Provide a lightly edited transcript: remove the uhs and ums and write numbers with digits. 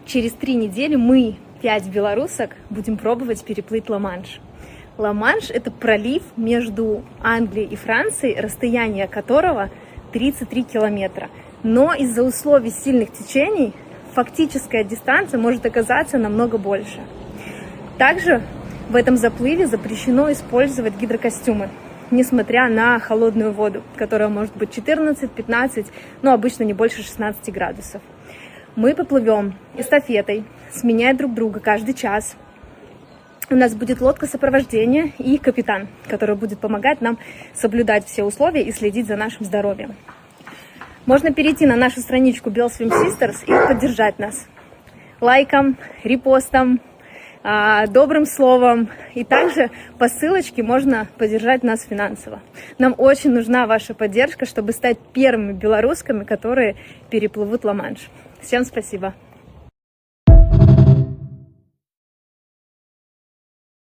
Через 3 недели мы, 5 белорусок, будем пробовать переплыть Ла-Манш. Ла-Манш – это пролив между Англией и Францией, расстояние которого 33 километра. Но из-за условий сильных течений фактическая дистанция может оказаться намного больше. Также в этом заплыве запрещено использовать гидрокостюмы, несмотря на холодную воду, которая может быть 14-15, но обычно не больше 16 градусов. Мы поплывем эстафетой, сменяя друг друга каждый час. У нас будет лодка сопровождения и капитан, который будет помогать нам соблюдать все условия и следить за нашим здоровьем. Можно перейти на нашу страничку Bell Swim Sisters и поддержать нас лайком, репостом, добрым словом. И также по ссылочке можно поддержать нас финансово. Нам очень нужна ваша поддержка, чтобы стать первыми белорусками, которые переплывут Ла-Манш. Всем спасибо!